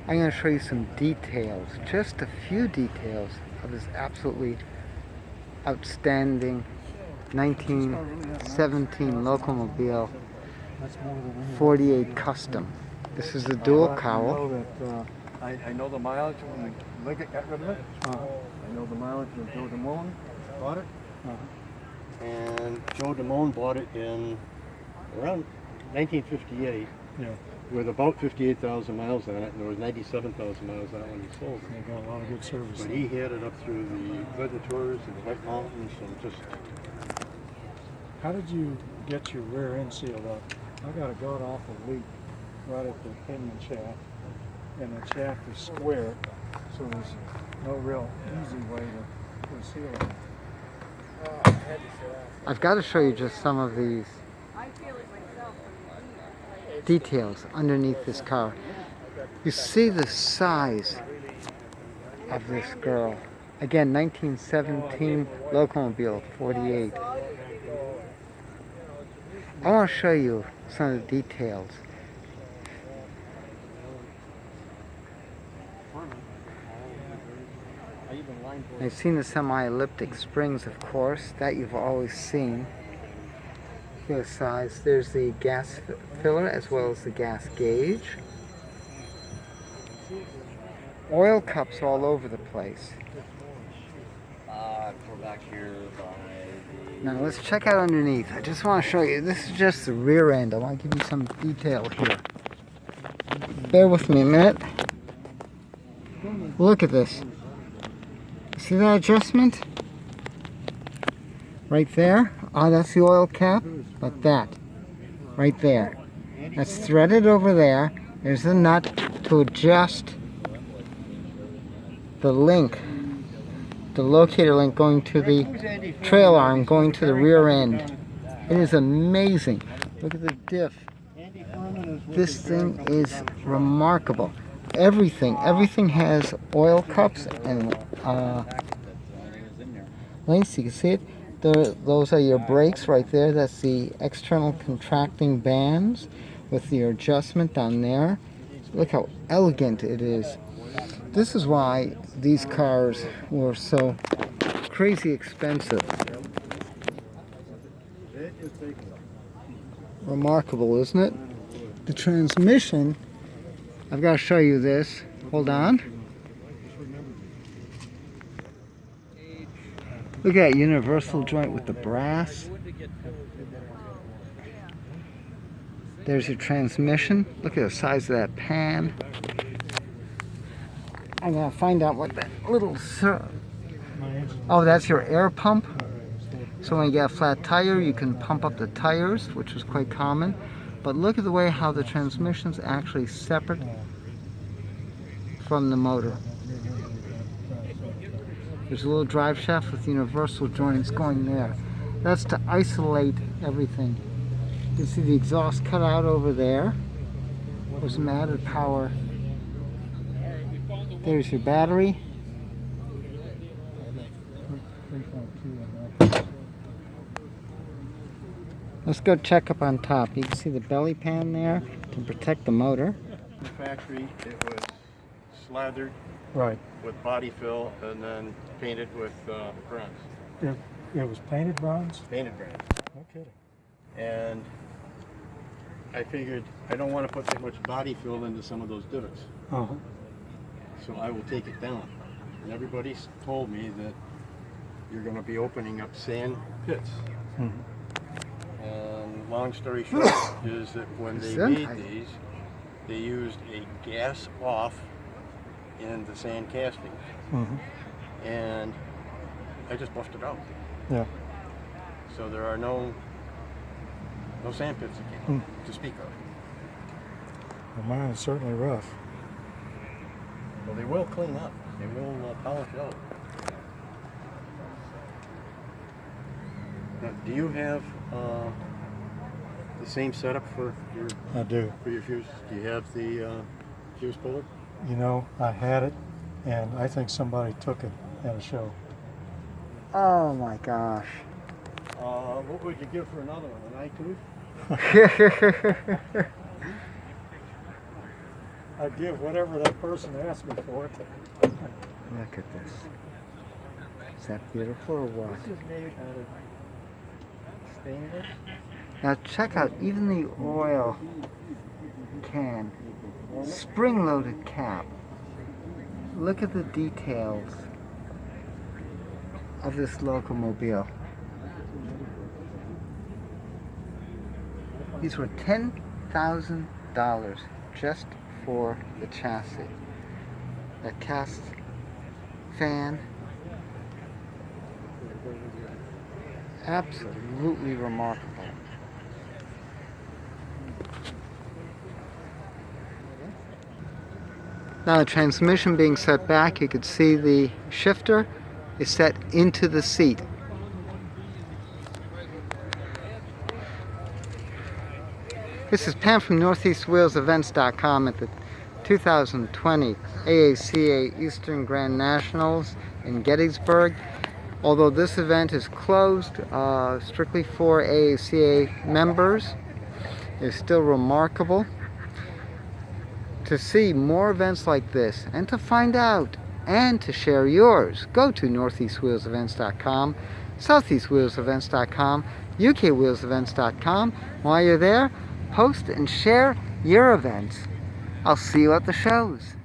I'm going to show you some details, just a few details of this absolutely outstanding 1917 Locomobile 48 Custom. This is a dual cowl. I know the mileage when Liggett got rid of it. I know the mileage when Joe DeMone bought it. And Joe DeMone bought it in around 1958. Yeah. With about 58,000 miles on it, and there was 97,000 miles on it when he sold it. They got a lot of good service. But he had it up through the Clinton Tours and the White Mountains and just... How did you get your rear end sealed up? I got a god-awful leak right at the pinion shaft, and the shaft is square, so there's no real easy way to seal it. I've got to show you just some of these details underneath this car. You see the size of this girl. Again, 1917 Locomobile 48. I want to show you some of the details. I've seen the semi-elliptic springs, of course, that you've always seen. The size. There's the gas filler as well as the gas gauge. Oil cups all over the place. We're back here by Now let's check out underneath. I just want to show you. This is just the rear end. I want to give you some detail here. Bear with me a minute. Look at this. See that adjustment? Right there. Oh, that's the oil cap. Like that. Right there. That's threaded over there. There's the nut to adjust the link. The locator link going to the trail arm, going to the rear end. It is amazing. Look at the diff. This thing is remarkable. Everything has oil cups and links. You can see it. Those are your brakes right there. That's the external contracting bands with your adjustment down there. Look how elegant it is. This is why these cars were so crazy expensive. Remarkable, isn't it? The transmission, I've got to show you this. Hold on. Look at that universal joint with the brass. There's your transmission. Look at the size of that pan. I'm going to find out what that little... Oh, that's your air pump. So when you get a flat tire, you can pump up the tires, which is quite common. But look at the way how the transmission's actually separate from the motor. There's a little drive shaft with universal joints going there. That's to isolate everything. You see the exhaust cut out over there. There's some added power. There's your battery. Let's go check up on top. You can see the belly pan there to protect the motor. the factory. It was slathered Right. with body fill and then painted with bronze. It was painted bronze? Painted bronze. No kidding. And I figured I don't want to put that much body fill into some of those divots. Uh-huh. So I will take it down. And everybody's told me that you're going to be opening up sand pits. Mm-hmm. And long story short is that when they made these, they used a gas off in the sand castings. Mm-hmm. And I just buffed it out. Yeah. So there are no sand pits again to speak of. Well, mine is certainly rough. Well, they will clean up. They will polish out. Now, do you have the same setup for your I do. fuse? Do you have the fuse puller? You know, I had it, and I think somebody took it at a show. Oh my gosh. What would you give for another one? An I2? I'd give whatever that person asked me for it. Look at this. Is that beautiful or what? This is made out of stainless. Now check out even the oil can. Spring-loaded cap. Look at the details of this Locomobile. These were $10,000 just for the chassis. That cast fan, absolutely remarkable. Now the transmission being set back, you could see the shifter is set into the seat. This is Pam from NortheastWheelsEvents.com at the 2020 AACA Eastern Grand Nationals in Gettysburg. Although this event is closed strictly for AACA members, it's still remarkable. To see more events like this and to find out and to share yours, go to NortheastWheelsEvents.com, SoutheastWheelsEvents.com, UKWheelsEvents.com. While you're there, post and share your events. I'll see you at the shows.